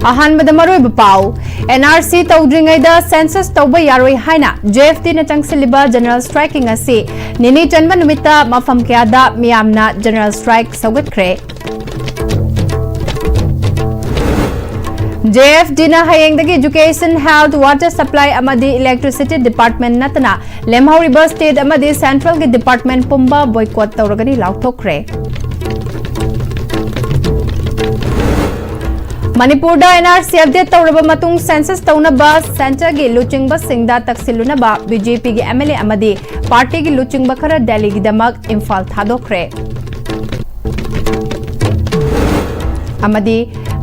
अहानबद मरोइब पाउ NRC तौद्रिंगैदा census तौबा यारोइ हाइना JFT ना चंगसिलिबा जनरल स्ट्राइकिंग असी निनी चनबा नुमिता मफम कयादा मियामना जनरल स्ट्राइक सौगतख्रे JFD na hayengdagi education health water supply amadi electricity department natana lemhauriba state amadi central gi department pumba boycott tawragani lauthokre Manipur da NRC update tawraba matung census tawnaba center gi luchingba singda taksilunaba BJP gi MLA amadi party gi luchingba khara Delhi gi damak Imphal thadokre amadi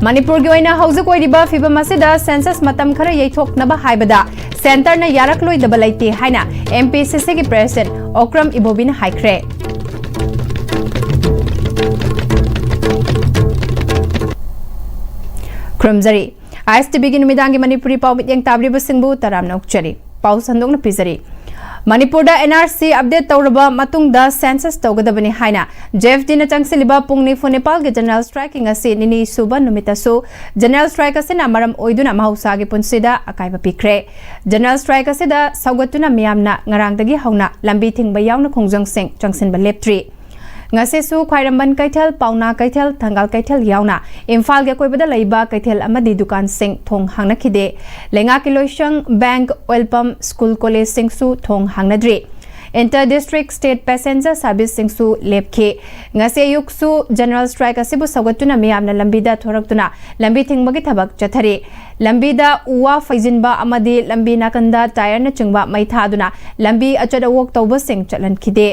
Manipur gi oina hauzik oiriba fibam asida census matam khara yeithoknaba haibada center na yarakloi daba laite haina MPCC gi president Okram Ibobin haikre Krumzari ISTB gi numidangi Manipuri pau mityang tabriba singbu taram nokchari pau sandong na pizari Manipur da NRC update tawraba matung da census tawgadabani haina JFD na changsiliba pungni funipal ge general striking ase nini suba numita so general strike ase na maram oiduna mahausa ge punsida akaiba pikre general strike ase da saugatuna miyamna ngarang dagi hauna lambi thingba yauna khongjang sing changsinba leptri ngase su khairamban kaithal pauna kaithal thangal kaithal yauna Imphal ge koibada leiba kaithal amadi dukan sing thong hangna khide lenga kiloishang bank oil pump school college sing su thong hangnadri inter district state passenger service sing su lepkhe ngase yuk su general strike asibu sagatuna miyamna lambida thoraktuna lambi thingmagi thabak chathari lambida uwa faijinba amadi lambi nakanda tire na chungba maitha aduna lambi achada wok tawba sing chalan khide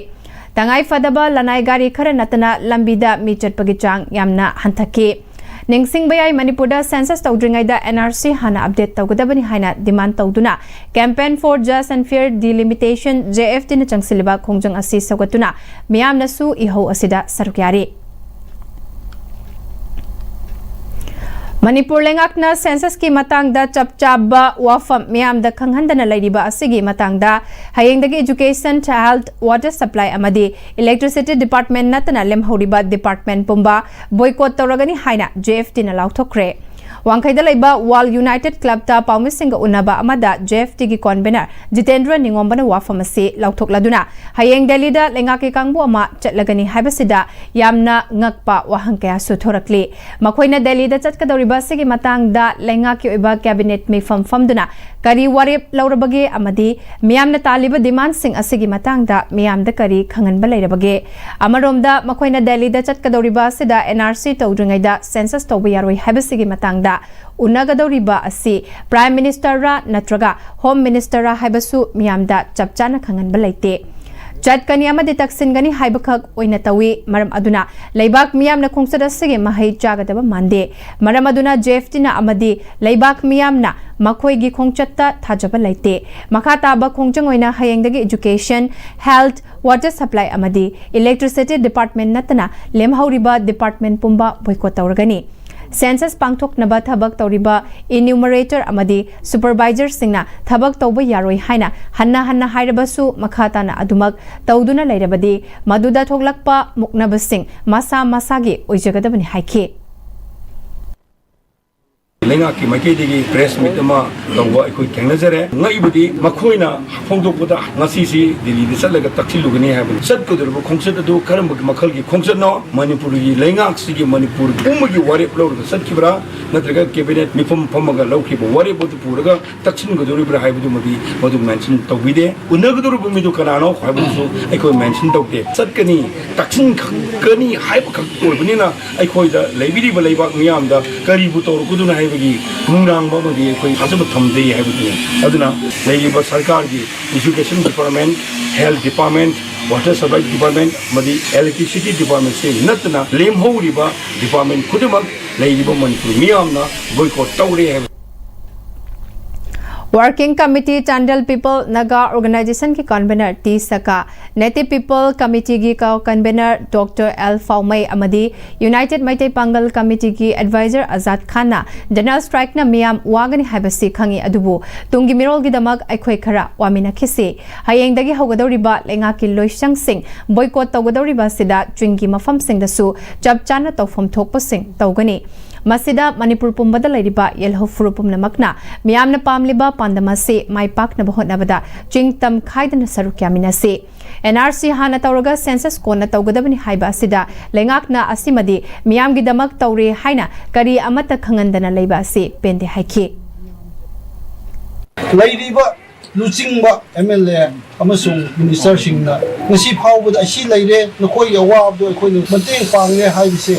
Tangai fadaba lanai gari khara natana lambida mi chatpagi chang yamna hanthake ningsing bayai Manipur da census tawdringai da NRC hana update tawgadabani haina demand tawduna campaign for just and fair delimitation JFT na changsiliba khongjang asi sagatuna miyamna su ihau asida sarukyari Manipur lengakna census ki matang da chapchaba wafam miyam da khanghandana lairiba asigi matang da hayengdagi education health water supply amadi electricity department natana lemhoriba department pumba boycott tawragani haina JFT na lauthokre Wangkhaida laiba Wall United Club ta paumisinga unaba amada JFT gi convener Jitendra Ningombana wafamasi lauthokladuna hayeng Delhi da lengaki kangbu ama chatlagani haibasida yamna ngakpa wahangkaya suthorakli makoina Delhi da chatkadoriba sigi matang da lengaki oiba cabinet me famduna kari warep laurabage amadi miyamna taliba demand sing asigi matang da miyam da kari khanganba lairabage amaromda makoina Delhi da chatkadoriba sida NRC tawdringai da census tawba yaroi haibasigi matang da unagadoriba asi prime minister ra natraga home minister ra haibasu miyamda chapchana khanganba laite chatkani amadi taksingani haibakak oina tawi maram aduna leibak miyamna khongsada sige mahai chagadaba mande maram aduna JFT na amadi leibak miyamna makhoi gi khongchatta thajaba laite makhata ba khongjang oina hayengdagi education health water supply amadi electricity department natana lemhauriba department pumba boycott tawragani Census pangthok naba thabak tawriba enumerator amadi supervisor singna thabak tawba yaroi haina hanna hairabasu makhata na adumak tawduna lairabadi maduda thoglakpa muknabasing masa gi oijagadabani haike Lenga ki maikidigi press meet ma tawwa ikoi thengnajare ngaibudi makhoina phongdokpoda ngasisi Delhi da chatlaga taksilugani haibani chatkodorbo khongsat adu karamb makhal gi khongsat no Manipur gi lenga sigi Manipur umgi warep lawrga satkibra natraga cabinet mifam phamaga lawkhiba warep odu puraga taksin godoribra haibudu madu mention tawbide unagodorbo midu kanano haibusu ikoi mention tawde chatkani taksin kani haib khak oibnina ikoi da leibiri balaiba miyam da karibu torkuduna gi mungrang ba di koi hasab thamde haibudi aduna leiba sarkar gi education department health department water supply department madi electricity department se natna lemhoriba department kudumak leiba Manipur miyamna boycott tawre hai Working Committee Chandal People Naga Organization ki convener T Saka Native People Committee ki convener Dr. L Faumai amadi United Maitai Pangal Committee ki advisor Azad Khan na general strike na miyam wagani haibasi khangi adubu tungi mirol gi damak aikhoi khara wamina khisi hayeng dagi hogadoriba lenga ki loisang sing boycott tawgadoriba sida chwingi mafam sing da su chap chana tawfam thokpa sing tawgani masida Manipur pumbada lairiba yelho furu pumnamakna miyamna pamliba pandamase mai pakna bahotnabada chingtam khaidana sarukyamina se NRC hana tawraga census kona tawgadabani haiba asida lengakna asimadi miyamgi damak tawre haina kari amata khangandana leiba ase pende haiki lairiba luchingba MLA amasung minister singna ngasi phawbada asi leire nakoi awabdo akhoi mateng pangle haibise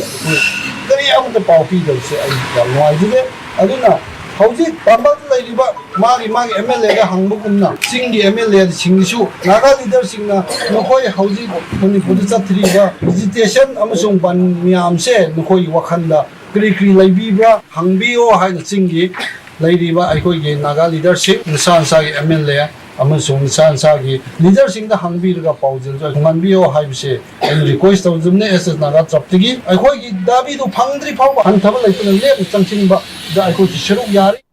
kari amata pawpi dawse ai yamwaijude aduna hauji pambak lairiba magi MLA ga hangbugumna singgi MLA singsu naga leader singna nakoi hauji Manipur chatriba vegetation amasung ban miamse nakoi wakhanda kri laibibra hangbio haina singgi lairiba akhoi naga leadership insan sagi MLA amasung insan sagi leadership da hangbirga paujil jo nganbio haibse ai request tawjumne SS naga traptigi akhoi gi dabi du phangdri phaw hanthaba laituna le changchingba da akhoi sharuk yari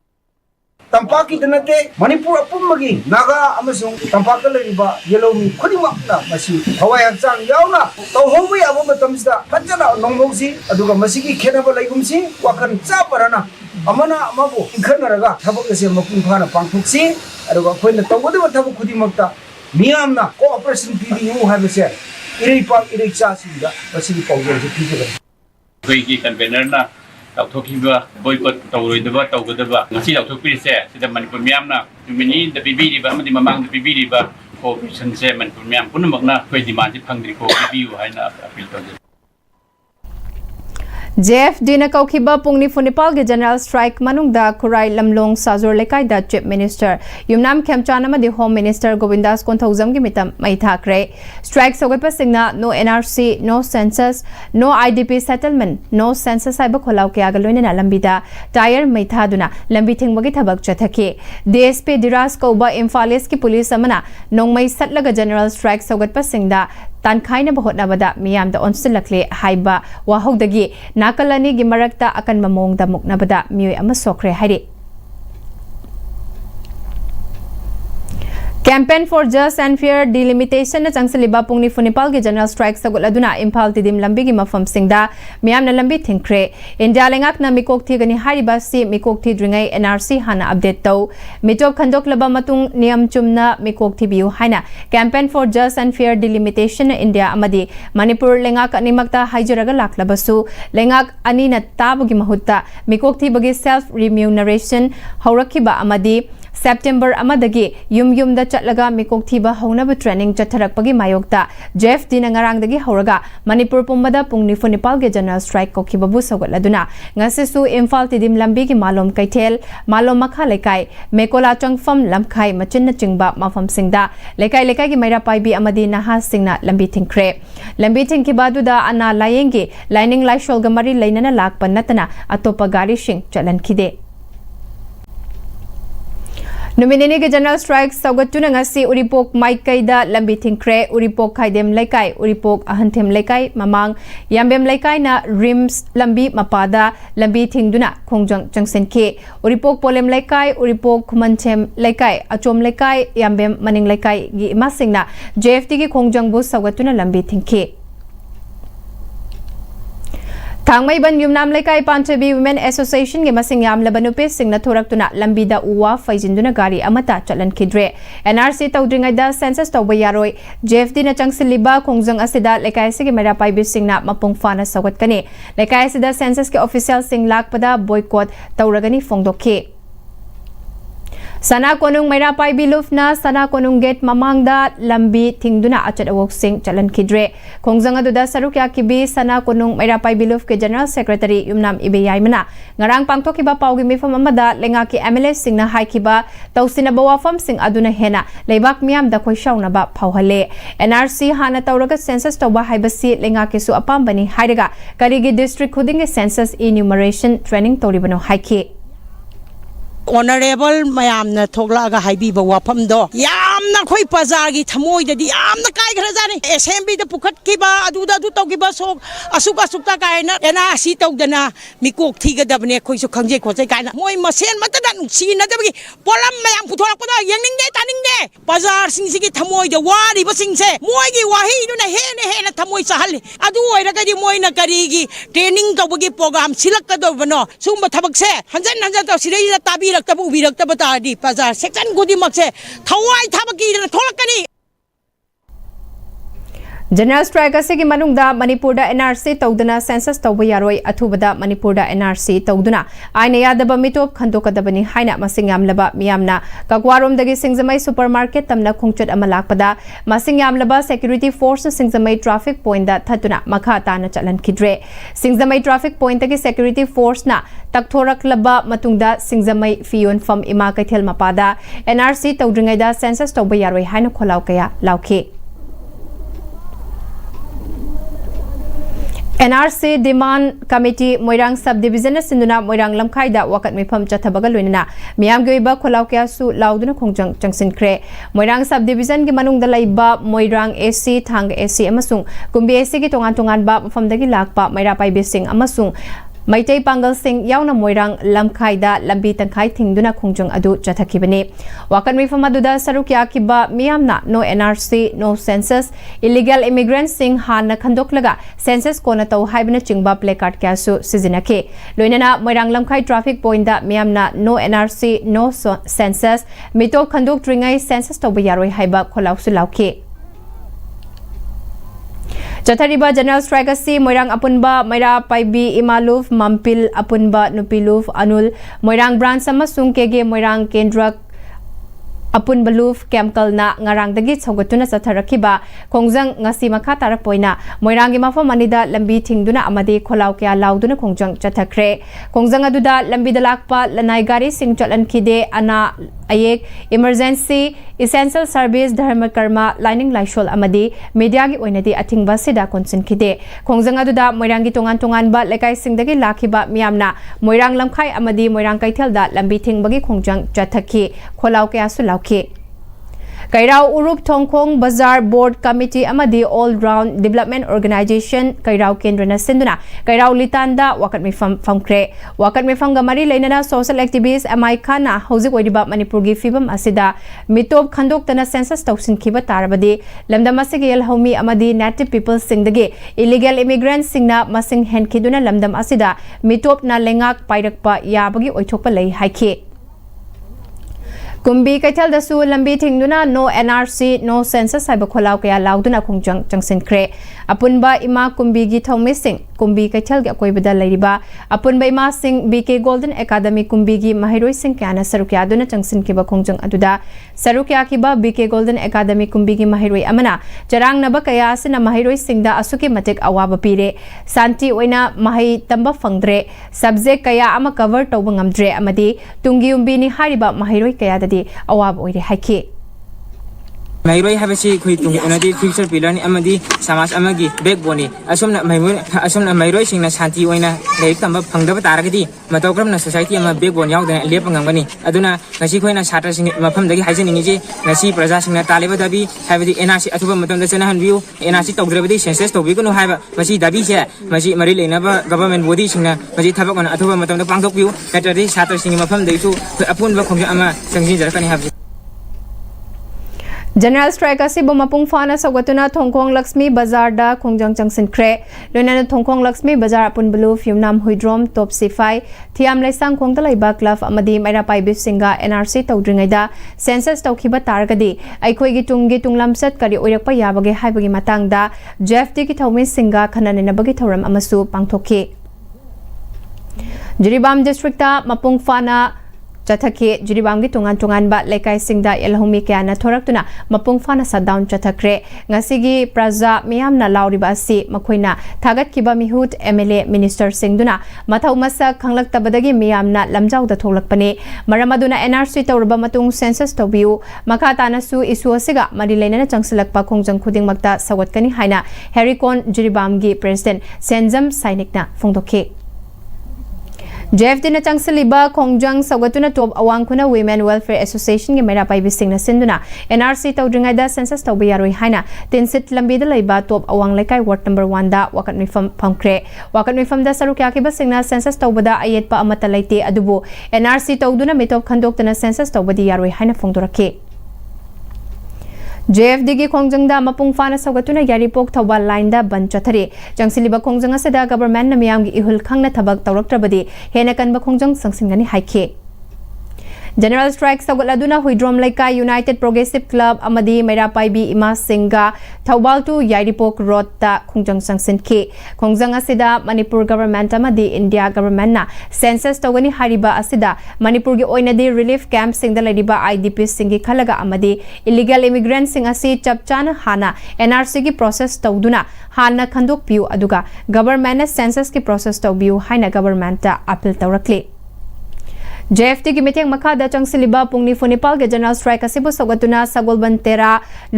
Tampaki danate Manipur apumagi naga amasung tampaka lairiba yellow mi khudimakna masi hawai hakchang yauna tawhomui aba matamsida fajana nongmosi aduga masigi khenaba laigumsi wakan chaparana amana amabu ikhanaraga thabak ase mapung phana pangthuksi aduga khoina tawgudaba thabak khudimakta miyamna cooperation pdu habese iripang irikcha sinda masigi pawjose pijaba koi convener na tauthokhiba boycott tawroidaba tawgadaba ngasi tauthokpirise sida Manipur miyamna tumini da bibiriba amadi mamang da bibiriba cooperation se Manipur miyam punamakna koi demand ji phangdri ko bibiu haina appeal tawje JFD na kaukiba pungni funipal ge general strike manungda kurai lamlong sajor lekai da chief minister yumnam khemchana ma de home minister Govindas Konthaujam gi mitam mai thakre strike sogatpa singna no NRC no census no IDP settlement no census aiba kholau ke agaloina na lambida tire mai thaduna lambi thingbagi thabak chathake DSP Diras Kauba Imphales ki police amana nongmai satlaga general strike sogatpa singda tanखाइना बहोतनाबदा मियामदा ओनसिलखले हाइबा वाहौदगी नाकलानी गी मरक्ता अकन ममोंगदा मुकनाबदा मियोय अमा सोखरे हाइरे Campaign for Just and Fair Delimitation na changsaliba pungni funipal ge general strike sagol aduna Imphal tidim lambi gi mafam singda miyam na lambi thingkre India lengak na mikok thi gani hariba si mikok thi dringai NRC hana update tau mitop khandok laba matung niyam chumna mikok thi biu haina Campaign for Just and Fair Delimitation na India amadi Manipur lengak animakta haijaraga laklabasu lengak ani na tabugi mahutta mikok thi bagi self remuneration haurakhiba amadi September amadagi yum da chatlaga mikok thiba haunaba training chatharakpagi mayokta JFD na ngarangdagi hauraga Manipur pumbada pungni funipal ge general strike ko khibabu sogoladuna ngasisu Imphal tidim lambi gi malom kaithel malom makha lekai mekola changfam lamkhai machinna chingba mafam singda lekai gi maira paibi amadi naha singna lambi thingkre lambi thingkibadu da ana layengi lining laishol gamari lainana lakpa natana atopa gari shing chalan khide Nominee ke general strike saugatuna ngasi uripok maikaida lambi thingkre uripok khaidem laikai uripok ahanthem laikai mamang yambem laikai na rims lambi mapada lambi thingduna khongjang changsen ke uripok polem laikai uripok khumanchem laikai achom laikai yambem maning laikai gi masingna JFT ki khongjang bu saugatuna lambi thingke Thangmai ban yumnam lekai Panchabi Women Association ge masing yam labanupe singna thoraktuna lambida uwa faijinduna gari amata chalan khidre NRC tawdringai da census tawba yaroi JFD na changsiliba khongjang asida lekai sigi mera paibi singna mapung fana sagat kani lekai asida census ke official sing lakpada boycott tawragani fongdokhe Sana konung maira pai bilufna sana konung gate mamangda lambi thingduna achat awok sing chalan khidre khongjang aduda sarukya kibi sana konung maira pai biluf ke general secretary yumnam ibeyai mana ngarang pangthokiba paugi mifam amada lenga ki MLA singna haikiba tausina bawafam sing aduna hena leibak miam da khoishauna ba phauhale NRC hana tawraga census tawba haibasi lenga ke su apam bani hairaga karigi district khuding census enumeration training toribano haiki Honorable mayamna thoglaga haibiba wafamdo yamna khoi pazagi thamoidadi yamna kai khrajani assembly da pukhat kiba aduda du tawgiba sok asuk ta kaina ena si tawdana mikok thigadabne khoi su khangje khojai kaina moi masen matana nusi na dabgi polam mayam puthorakpada yengning de taning de बाजार सिंह थमोई वारीब सिंह मोई वाहीदुना हेन थमोई चाहली अदु ओइरगदि Moina करीगी training तौबगी programme सिलक्कदोबनो सुम थबकसे हंजन हंजन तौ सिरैदा ताबीरक्तब उबीरक्तब तादी बाजार section खुदिमकसे थवाई थबकी थोलकनी General strike asigi manungda Manipurda NRC tawduna census tawba yaroi athubada Manipurda NRC tawduna aina yadaba mitop khandokadabani haina masing yamlaba miyamna kakwaromdagi singzamai supermarket tamna khungchat amalakpada masing yamlaba security force singzamai traffic point da thatuna makha tana chalan khidre singzamai traffic point dagi security force na takthoraklaba matungda singzamai fiyon fam ima kaithel mapada NRC tawdringai da census tawba yaroi haina kholaw kaya lauke NRC Demand Committee Moirang Subdivision Sinduna Moirang Lamkai da wakat mifam chathabaga loinana miyam gi ba kholaw kya su lauduna khongjang changsin kre Moirang Subdivision gi manung da laiba Moirang AC Thang AC amasung Kumbi AC gi tongan tongan ba mafam dagi lakpa Maira Pai Bising amasung Maitai Pangal Singh yauna Moirang Lamkai da lambi tangkai thingduna khongjang adu chathakibani wakan mifam aduda sarukya kiba miyamna no NRC no census illegal immigrants sing hanna khandoklaga census kona tau haibna chingba placard kya su sizinake loinana Moirang Lamkai traffic point da miyamna no NRC no census mito khandok tringai census tawba yaroi haiba kholaw su lauke Chathariba General Strike asi Moirang Apunba Maira Paibi Imaluf Mampil Apunba Nupiluf Anul Moirang Branch amasung kege Moirang Kendrak Apun Baluf Chemical na ngarang dagi chawgatuna chatharakiba khongjang ngasi makha tarapoina Moirang mafa manida lambi thingduna amadi kholaw kya lauduna khongjang chathakre khongjang aduda lambi dalakpa lanai gari sing chalan khide ana ayek emergency essential service dharma karma lining laishol amadi media gi oinadi athingba sida konsin khide khongjang aduda Moirang gi tongan tongan ba lekai singdagi lakhiba miyamna Moirang lamkhai amadi Moirang kaithel da lambi thingbagi khongjang chathaki kholaw kya su Kairao Urup Thongkhong Bazaar Board Committee amadi All Round Development Organization Kairao Kendrana Sinduna Kairao Litanda wakat mi famkre wakat mi famga mari leinana social activist amai khana hozik oidiba Manipur gi fibam asida mitop khandok tana census tausin khiba tarabadi lamdam asigi el homi amadi native people singdagi illegal immigrants singna masing hen khiduna lamdam asida mitop na lengak pairakpa yabagi oithokpa lei haikhe Kumbi kaithal dasu lambi thingduna no NRC no census haiba kholaw kaya lauduna khongjang changsin kre apunba ima kumbi gi thongmi sing kumbi kaithal ga koibada leiriba apunba ima sing BK Golden Academy kumbi gi mahiroi sing kana sarukya duna changsin kiba khongjang aduda sarukya kiba BK Golden Academy kumbi gi mahiroi amana charang naba kaya asina mahiroi singda asuki matik awaba pire santi oina mahai tamba fangdre subject kaya ama cover tawba ngamdre amadi tungi umbi ni hariba mahiroi kaya awab oire haiki Mairoi habasi khui tung onadi future pillar ni amadi samaj amagi backbone asomna mairoi singna shanti oina leik tamba phangdaba taragadi matokramna society ama backbone yaudana lepangangani aduna ngasi khoina satra sing mafam dagi haijeningi je ngasi praja singna taleba dabi habadi NRC athuba matamda chana hanbiu NRC togdrabadi census tobigunu haiba masi dabi je masi mari leinaba government body singna masi thabak ona athuba matamda pangdokbiu natari satra sing mafam daisu apunba khongja ama sangji jarakani habji General Strike asi bomapung fana sagatuna Thongkhong Lakshmi Bazar da khongjang changsin kre loinana Thongkhong Lakshmi Bazar apun bulu Phumnam Huidrom Top Sifai Thiam Laisang khongta laiba club amadi Maira Pai Bisinga NRC tawdringai da census tawkhiba targadi aikhoi gi tunglamsat kari oirakpa yabage haibagi matangda JFT ki thawmi singa khananena bagi thoram amasu pangthokhi Jiribam district ta mapung fana Chathake Jiribam gi tungan ba lekai singda elhomi kyana thoraktuna mapung fana shutdown chathakre ngasigi praja miyamna lauriba si makoina thagat kiba mihut MLA minister singduna mathau masa khanglak tabadagi miyamna lamjau da tholakpane maramaduna NRC tawrba matung census tobiu makha tanasu isu asiga marilena changsilakpa khongjang khuding makta sawatkani haina Harricon Jiribam gi president Senjam Sainikna phongdokhe JFD na changsaliba khongjang sagatuna top awangkhuna Women Welfare Association gi Maira Pai Bising na sinduna NRC tawdringai da census tawba yaroi haina tinsit lambi da leiba top awang lekai ward number 1 da wakat mifam phamkre wakat mifam da sarukya ki basingna census tawba da ayetpa amata leite adubu NRC tawduna mitop khandok tana census tawba di yaroi haina phongdorakhe JFD gi khongjangda mapung fana sagatuna yaripok thawal line da ban chathare changsiliba khongjang asada government na miyam gi ihul khangna thabak tawraktrabadi hena kanba khongjang sangsingani haike General Strike Saguladuna Huidrom Laikai United Progressive Club Amadi Mairapai B Ima Singa Thawbal to Yairipok Road ta Khongjang Sangsin Ke Khongjang asida Manipur government amadi India government na census tawani hariba asida Manipur gi oinadi relief camp singda ladiba IDP singi khalaga amadi illegal immigrants sing asi chapchana hana NRC gi process tawduna hana khandok piu aduga government census ki process tawbiu haina government ta appeal tawrakli JFT की meeting मखादा चंगसिलिबा पुंगनी फुनिपाल के general strike असिबु सगतुना सगोलबन तेरा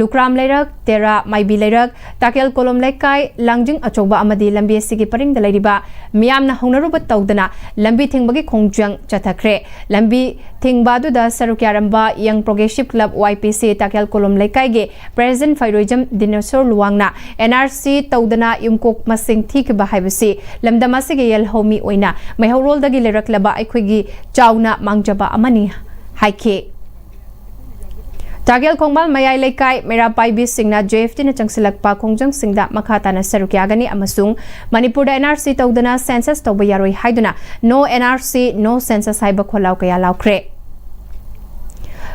लुक्राम लेरक तेरा माइबी लेरक ताकेल कोलम लेकाई लांगजिंग अचोबा अमदी लंबी सिगी purring दलैरिबा मियामना हौनरुब तौदना लंबी थिंगबगी खोंगजंग चथखरे लंबी थिंगबादुदा सरुक्यारंबा young progressive club YPC Takyel Kolom Leikai गे प्रेसिडेंट फाइरोइजम दिनोसोर लुवांगना NRC तौदना युमकोक मसिंग थिकबा हाइबसी लमदमासिगे यल होमी ओइना मैहौरोलदगी लेरकलबा अखोइगी चाउ Mangjaba Amani Haike Tagel Kongbal Mayai Lekai Merapai B Singna JFT na Changsilakpa Kongjang Singda Makata na Sarukyagani Amasung Manipur NRC Tawdana Census Tawbayaroi Haiduna No NRC No Census Haiba Kholau Kaya Laukre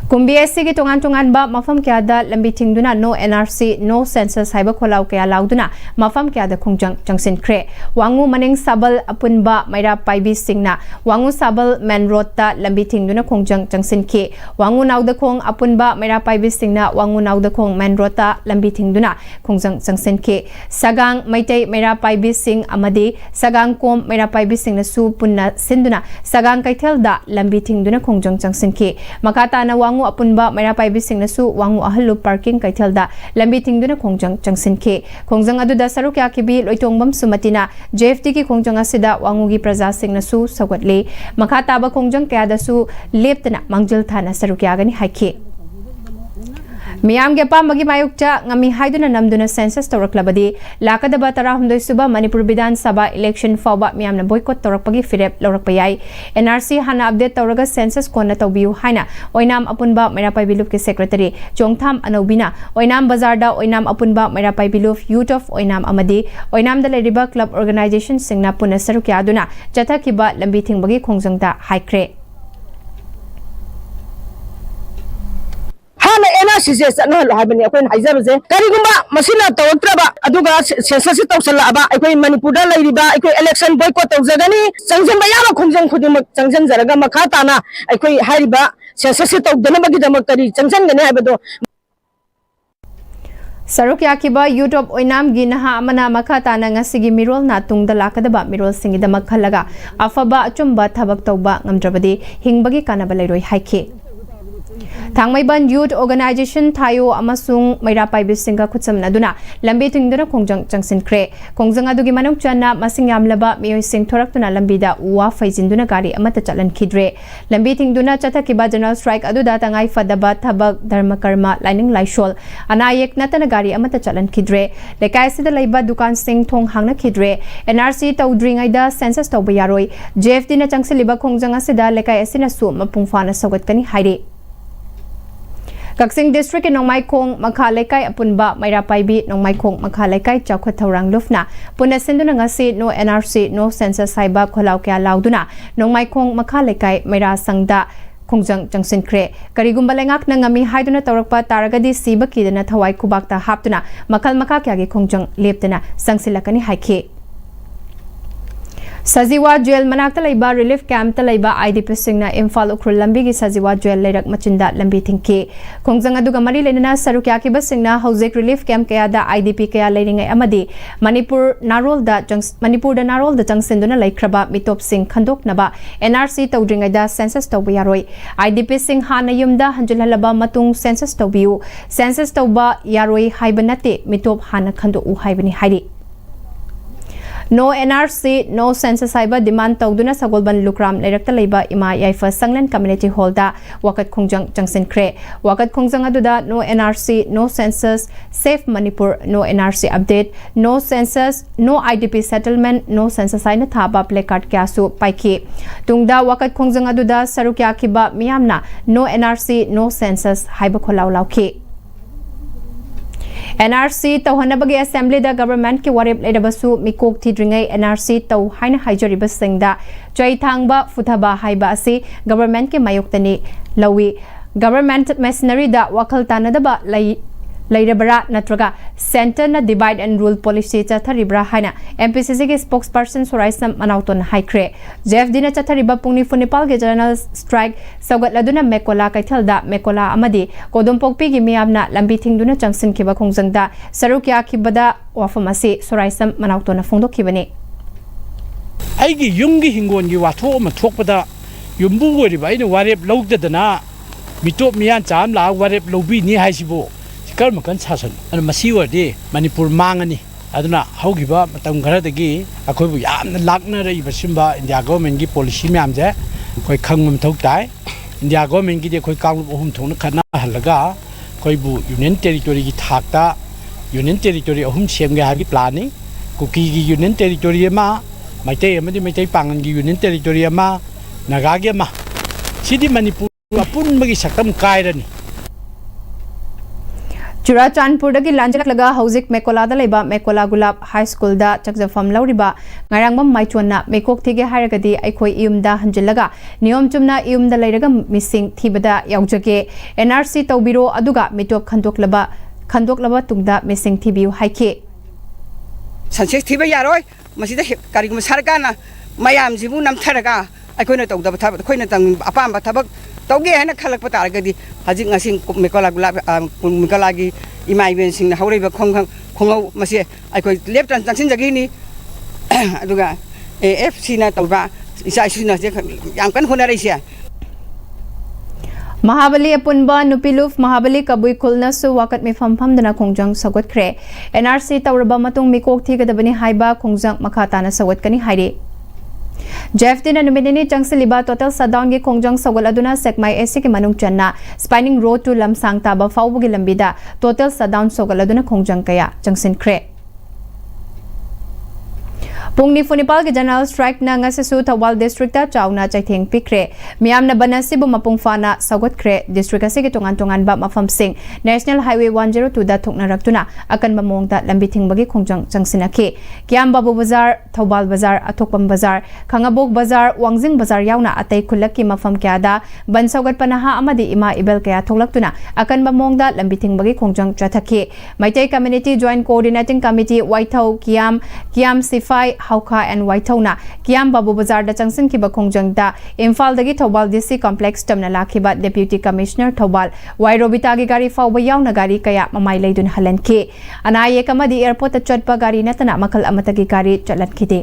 Kumbiesi ki tungan ba mafam kya da lambi tingduna no NRC no census haiba kholau kaya lauduna mafam kya da khongjang changsin kre wangu maning sabal apun ba maira paibi singna wangu sabal main road ta lambi tingduna khongjang changsin ke wangu nauda khong apun ba maira paibi singna wangu nauda khong main road ta lambi tingduna khongjang changsin ke sagang maitai maira paibi sing amadi sagang kom maira paibi singna su punna sinduna sagang kaithel da lambi tingduna khongjang changsin ke makata na wangu apunba Mairapai bising nasu wangu ahalu parking kaithelda lambi tingduna khongjang changsin ke khongjang aduda sarukya kibi loitongbam sumatina JFT ki khongjang asida wangu gi praja sing nasu sawatle makhata ba khongjang kya dasu leptana mangjil thana sarukya gani haike Miam ge pa magi mayukcha ngami haiduna namduna census tawraklabadi lakadaba tarahumdoi suba Manipur Bidhan Sabha election fawba miamna boycott tawrakpagi firep lawrakpayai NRC hana update tawraga census konna tawbiu haina oinam apunba Mairapai Bilup ke secretary Chongtham Anobina oinam bazarda oinam apunba Mairapai Bilup youth of oinam amadi oinam da leriba club organization singna puna sarukya aduna chathakiba lambi thingbagi khongjangda haikre NRC na lo habani akoin haijabase karigumba masina tawtraba aduga census tawsalaba akoi Manipur da leiriba akoi election boycott tawjagani changjamba yama khongjang khudimak changjan jaraga makhata na akoi hariba census tawdana bagi damak kari changjan gane habado Sarukya kiba YouTube oinam gi naha amana makhata na ngasigi mirol na tungda lakadaba mirol singi damak khalaga afaba achumba thabak tawba ngamdrabadi hingbagi kanaba leiroi haike Thangmaiban Youth Organization Thayo amasung Mairapai bisinga khutsam naduna lambi tingduna khongjang changsin kre khongjang adugi manung channa masing yamlaba miyoi sing thoraktuna lambida uwa faijinduna gari amata chalan khidre lambi tingduna chathakiba general strike aduda tangai fadaba thabak dharma karma lining laishol anayek natana gari amata chalan khidre lekai sida leiba dukan sing thong hangna khidre NRC tawdringai da census tawba yaroi JFD na changsiliba khongjang asida lekai asina su mapungfana sagat kani haire Kaksing district in Nongmai Kong Makalekai apunba Mairapai B Nongmai Kong Makalekai Chawkhat Thaurang Lufna Puna sinduna ngasi no NRC no census haiba kholau kya lauduna Nongmai Kong Makalekai Maira sangda khongjang changsin kre karigumba lengak na ngami haiduna tawrakpa taragadi siba kidana thawai kubakta haptuna makal makha kya ge khongjang leptana sangsilakani haike Sajiwa Jail manakta laiba relief camp ta laiba IDP singna Imphal Ukrul lambi gi Sajiwa Jail leirak machinda lambi thingke khongjang aduga mari lenana sarukya ki basingna hojek relief camp kaya da IDP kaya leiringai amadi Manipur da narol da changsinduna laikhraba mitop sing khandok naba NRC tawdringai da census tawba yaroi IDP sing hana yumda hanjulhalaba matung census tawbiu census tawba yaroi haibanate mitop hana khando u haibani hairi No NRC, no census haiba demand tawduna sagolban lukram leirakta leiba ima yaifa sanglen community hall da wakat khongjang changsin kre wakat khongjang aduda no NRC, no census, safe Manipur, no NRC update, no census, no IDP settlement, no census aina thaba placard kyasu paiki tungda wakat khongjang aduda sarukya kiba miyamna no NRC, no census haiba kholau lauke NRC tauhanabagi assembly da government ki warep ledabasu mikok thidringai NRC tau haina haijariba singda chai thangba futhaba haiba asi government ki mayoktani lawi government machinery da wakal tanadaba lairabara natraga center na divide and rule policy chatharibra haina MPCC ki spokesperson Suraisam Manauton haikre JFD na chathariba pungni funipal ge general strike sagat laduna mekola kaithalda mekola amadi kodompokpi gi miamna lambi thingduna changsin kiba khongjangda sarukya kibada wafamasi Suraisam Manauton phongdok kibani aigi yumgi hingon gi watho ma thokpada yumbu woriba ina warep lawdadana mitop miyan cham la warep lobi ni haisibo कर्म कन शासन अन मसी वरदे मणिपुर मांगनी अदुना हौगिबा मतम खरदगी अखोयबु यामना लाकना रहिबा Simba India government की policy ma'am जे कोई खंगम थौक ताय इंडिया गवर्नमेंट की दे कोई कांगलुप अहुम थौना खना हलगा कोईबु यूनियन टेरिटोरी की थाकता यूनियन टेरिटोरी अहुम सेमगे हाबी प्लानिंग कुकी की यूनियन टेरिटोरी मा मैते अमदि मैते पांगन की यूनियन टेरिटोरी मा नगागे मा सिदी मणिपुर अपुनबगी सकम कायरनी Churachandpur dagi lanjalak laga hauzik mekola da leba mekola gulab high school da chakjafam lauriba ngarangmam maichonna mekok thige haragadi aikhoi iumda hanjilaga niyom chumna iumda leiraga missing thibada yaujage NRC tawbiro aduga mitop khandoklaba tungda missing thibiu haike sanse thiba yaroi masida karigum sarkana mayam jibu namtharaga aikoina tawda thaba khoina tang apamba thabak तौगे है खलक तारगदी हजिक ngasi मेकोला गुलाब मेकोला की इमा event सिंग हौरेबा खोंगौ मसे आइखोय left translation जगिनी अदुगा AFC ना तौबा इसा इसिना जे याम कन होनारैसे Mahabali apunba nupiluf Mahabali kabui kulna su wakat mi famfam dana kongjang sagot kre NRC tawraba matung mikok thigadabani haiba kongjang makhatana sagot kani haire JFD na numinini changsiliba total shutdown gi khongjang sawal aduna sekmai AC ki manung channa spinning road to lamsang taba fawbugi lambida total shutdown sawal aduna khongjang kaya changsin kre Pungni funipal ki general strike na nga su Thawal district ta chauna chaitheng pikre miam na banasibu mapung fana sagot kre district ase ki tongan ba mafam sing National Highway 102 da thokna raktuna akan mamong da lambi thingbagi khongjang changsinaki Kiam Babu Bazar Thawal Bazar Athokpam Bazar Khangabok Bazar Wangjing Bazar yauna atai khulak ki mafam kya da ban sagot panaha amadi ima ibel kaya thoklaktuna akan mamong da lambi thingbagi khongjang chathaki Maitai Community Joint Coordinating Committee Waithau Kiam Sifai Hauka and Waitona Kiam Babu Bazar da changsin ki ba khongjang da Imphal dagi Thawal DC complex tamna lakhiba Deputy Commissioner Thawal Wairobita gi gari fawba yauna gari kaya mamai leidun halan ki anaye kamadi airport ta chatpa gari natana makal amatagi gari chalat khide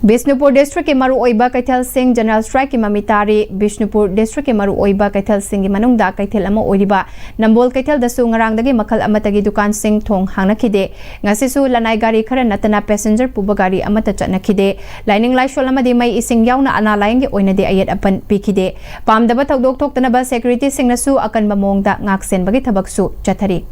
Bishnupur district ke maru oiba kaithal singh general strike ki mamitari Bishnupur district ke maru oiba kaithal singh gi manungda kaithel ama oiriba nambol kaithal da su ngarang dagi makal amatagi dukan singh thong hangna khide ngasi su lanai gari khara natana passenger puba gari amata chana khide lining lai shol amadi mai ising yauna ana laing gi oina de ayat apan pikide pamdaba thokdok thoktana ba security singh na su akan bamong da ngaksen bagi thabak su chathari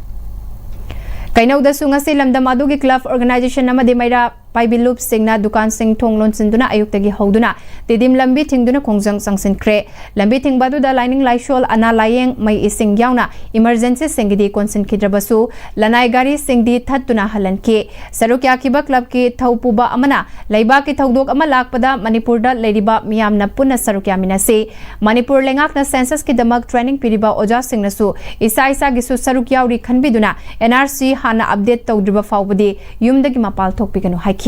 Kainaw da su ngasi lamdam adugi club organization amadi maira Paibilup singna dukan sing thong lonsinduna ayuktagi hoduna tidim lambi thingduna khongjang sangsin kre lambi thingbadu da lining laishol ana layeng mai ising yauna emergency singidi konsin kidrabasu lanai gari singdi thattuna halanki sarukya kiba club ki thaupuba amana leiba ki thaudok ama lakpada Manipur da leiriba miyamna punna sarukya minase Manipur lengak na census ki damak training piriba oja singna su isa gisu sarukya uri khanbiduna NRC hana update tawdriba fawbudi yumdagi mapal thokpiganu haiki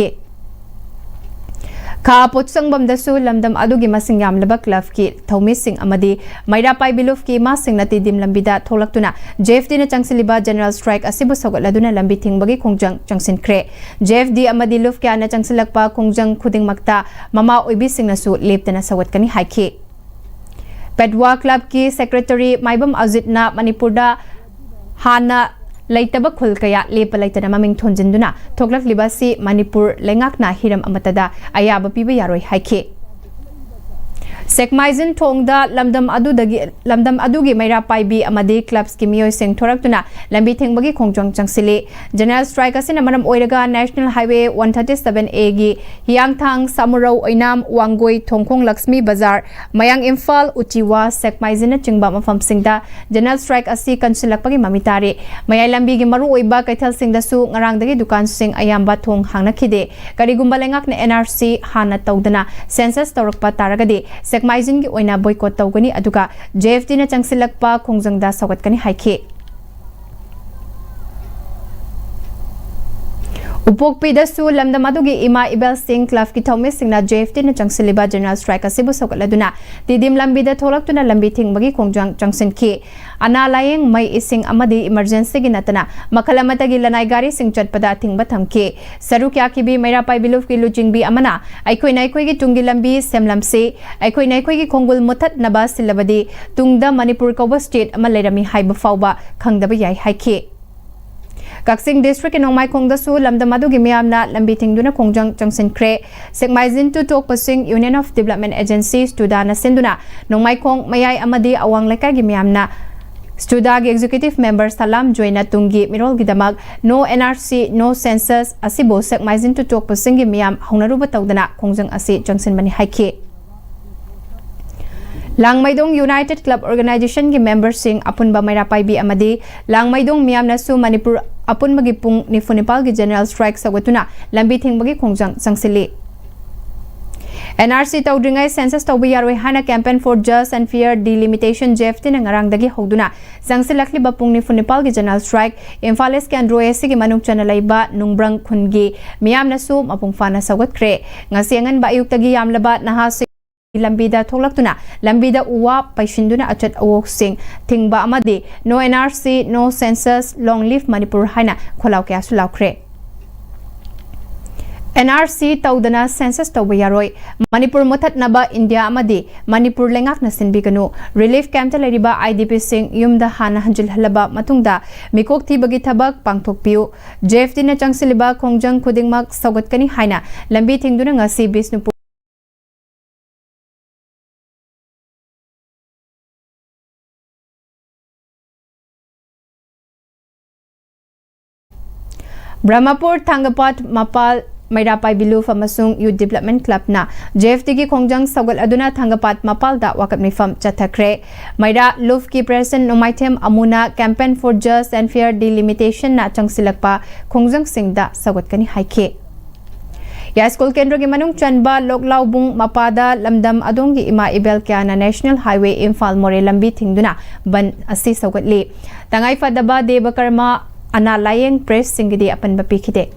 Ka Potsangbam da su lamdam adugi masing yamlaba club ki Thomi Singh amadi Maira Paibiluf ki masing nati dim lambida tholaktuna JFD na changsiliba general strike asibu sagoladuna lambi thingbagi khongjang changsin kre JFD amadi luf kya na changsilakpa khongjang khuding makta mama oibi singh na su leptana sawat kani haiki Pedwa club ki secretary Maibam Azit na Manipur da hana Laitaba khul kaya lepa laitana maming thonjinduna thoklak libasi Manipur lengakna hiram amatada ayaba piba yaroi haike Sekmaizin Tongda Lamdam Adugi Maira Paibi Amadi Clubs Kimio Sing Toraktuna Lambi Tingbagi Kongjong Changsili General Strike Asin Amanam Oiraga National Highway 137A gi Hiangthang Samurau Oinam Wangoi Tongkong Lakshmi Bazar Mayang Imphal Uchiwa Sekmaizin Chingba Mafam Singda General Strike Asi Kansilakpagi Mamitari Mayai Lambi gi Maru Oiba Kaithal Singda Su Ngarangdagi Dukan Sing Ayamba Thong Hangnakide Karigumba Lengak ne NRC Hana Tawdana Census Tawrakpa Taragadi Sekmaizin gi oina boycott tawgani aduga JFD na changsilakpa khongjangda sawatkani haikhe Upokpi da su lamdam adugi ima Ibel Singh Club ki thawme singna JFD na changsiliba General Strike asibu sawatladuna tidim lambi da tholaktuna lambi thingbagi khongjang changsin ki ana layeng mai ising amadi emergency gi natana makhalamata gi lanai gari sing chatpada thingba thamke saru kya ki bi maira pai biluf ki lujing bi amana aikoi nai koi gi tungi lambi semlamse aikoi nai koi gi khongul muthat naba silabadi tungda Manipur koba state ama lerami haiba fawba khangdaba yai haikhe Kaksing District in Nongmai Kongda Su Lamdamadu Gimiamna Lambi Tingduna Kongjang Changsin Kre Sekmaizin to Tok Pasing Union of Development Agencies to Dana Sinduna Nongmai Kong Mayai Amadi Awang Leka Gimiamna Studagi Executive Member Salam Joina Tungi Mirol Gidamag No NRC No Census Asibo Sekmaizin to Tok Pasing Gimiam Honaruba Tawdana Kongjang Asi Changsin Mani Haike Langmaidong United Club Organization ki members sing apunba maira paibi amadi Langmaidong Miamna Su Manipur apun magipung ni Funipal ki General Strike sawatuna lambi thingbagi khongjang sangsili NRC tawdringai census tawbi yaroi hana campaign for just and fair delimitation JFT na ngarangdagi hoduna sangsilakli bapung ni Funipal ki General Strike Imphales ki Androe sigi manung chanalaiba nungbrang khungi Miamna Su mapung fana sawat kre ngasi angan ba ayuktagi yamlaba naha Lambida Tolaktuna, Lambida Uwa, Paishinduna Achat Awok Sing, Tingba Amadi, No NRC, No Census, Long Live Manipur Haina, Kolauke Asulaukre. NRC Taudana Census Tawayaroi, Manipur Mutat Naba India Amadi, Manipur Lengak Nasin Biganu, Relief Camp Taleriba IDP Sing, Yumda Hana Hanjil Halaba Matungda, Mikok Tibagi Tabak, Pangtok Piu, JFD na Changsiliba, Kongjang Kudingmak, Saugatkani Haina, Lambi Tingduna Ngasi Bisnupu. Brahmapur Thangapat Mapal Maira Pai Biluf amasung Youth Development Club na JFD ki khongjang sagal aduna Thangapat Mapal da wakap nifam chathakre Maira Luf ki President Nomaitem Amuna Campaign for Just and Fair Delimitation na changsilakpa khongjang singda sagot kani haike Ya School Kendro ki manung chanba Loklaubung Mapada Lamdam Adongi Ima Ibel Kiana National Highway Imphal More Lambi Thingduna ban asi sagatli Tangai Fadaba Debakarma Ana Layeng Press Singidi Apan Bapikide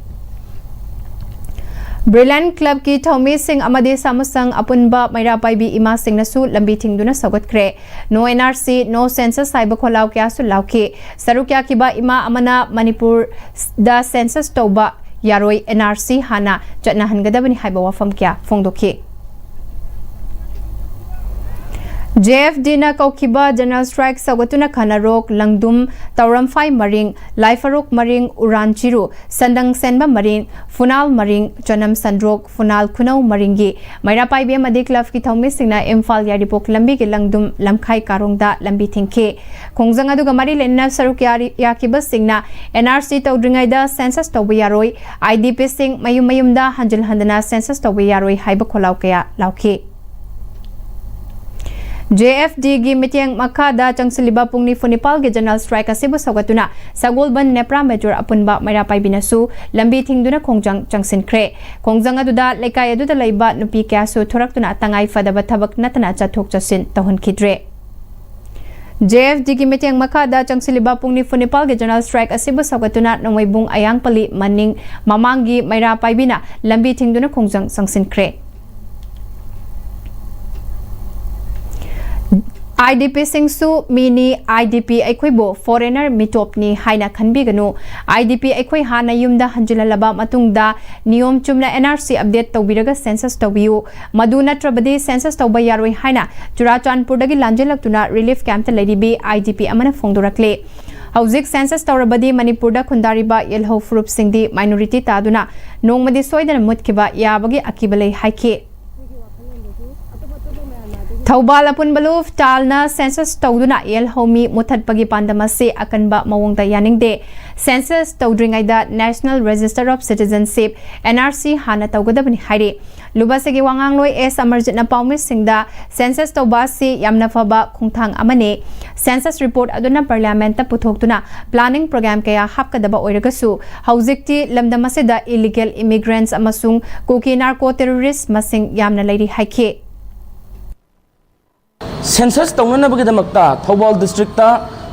Brilliant Club ki Thawmi Sing Amadi Samusang Apunba Maira Paibi Ima Sing Nasu Lambi Thingduna Sagot Kre No NRC No Census Saiba Kholau Kya Su Lauke Sarukya Kiba Ima Amana Manipur da Census Toba Yaroi NRC Hana Jatna Hangadabani Haiba Wafam Kya Fongdoki JFD na Kaukiba General Strike Sagatuna Khanarok Langdum Tauramfai Maring Laifarok Maring Uranchiru Sandang Senba Maring Funal Maring Chanam Sandrok Funal Kunau Maringi Maira Paibi Madi Club ki Thawmi Singna Imphal Yaripok Lambi ki Langdum Lamkhai Karongda Lambi Thingke Khongjang aduga mari lenna saruk yakiba Singna NRC tawdringai da census tawbi yaroi IDP Sing mayum da hanjil handana census tawbi yaroi haiba kholau kaya lauke JFD gi Mitiang Makada Changsiliba Pungni Funipal gi General Strike asibu sagatuna Sagolban Nepra Major Apunba Maira Paibinasu Lambi Thingduna Kongjang Changsin Kre Kongjang aduda Lekai aduda Laiba Nupi Kyasu Thoraktuna Tangai Fadaba Thabak Natana Chathok Chasin Tahun Kidre JFD gi Mitiang Makada Changsiliba Pungni Funipal gi General Strike asibu sagatuna Nongwaibung Ayang Pali Maning Mamangi Maira Paibina Lambi Thingduna Kongjang Changsin Kre IDP Singsu Mini IDP Equibo Foreigner Mitopni Haina Kanbiganu IDP Equi Hana Yumda Hanjilalaba Matungda Niom Chumna NRC update Tawbiraga Census Tawiu Maduna Trabadi Census Tawbayaroi Haina Churachan Purdagi Lanjelaktuna Relief Camp Lady IDP Amana Fongdurakle Hauzik Census Tawrabadi Manipurda Kundariba Yelho Frup Singdi Minority Taduna Nongmadi Soidana Mutkiba Yabagi Akibale Haike Thawbal Apunbaluf Talna Census Tawduna El Homi Muthatpagi Pandamase Akanba Mawongda Yaningde Census Tawdringaida National Register of Citizenship NRC Hana Tawgadabani Hairi Lubasegi Wangangloi S Amarjitna Paumis Singda Census Tawbasi Yamna Faba Khungthang Amane Census Report Aduna Parliamenta Puthoktuna Planning Program Kaya Hapkadaba Oiragasu Hauzikti Lamdamasida Illegal Immigrants Amasung Kuki Narco Terrorists Masing Yamna Lady Haike Census Tonganabagadamakta, Thawbal District,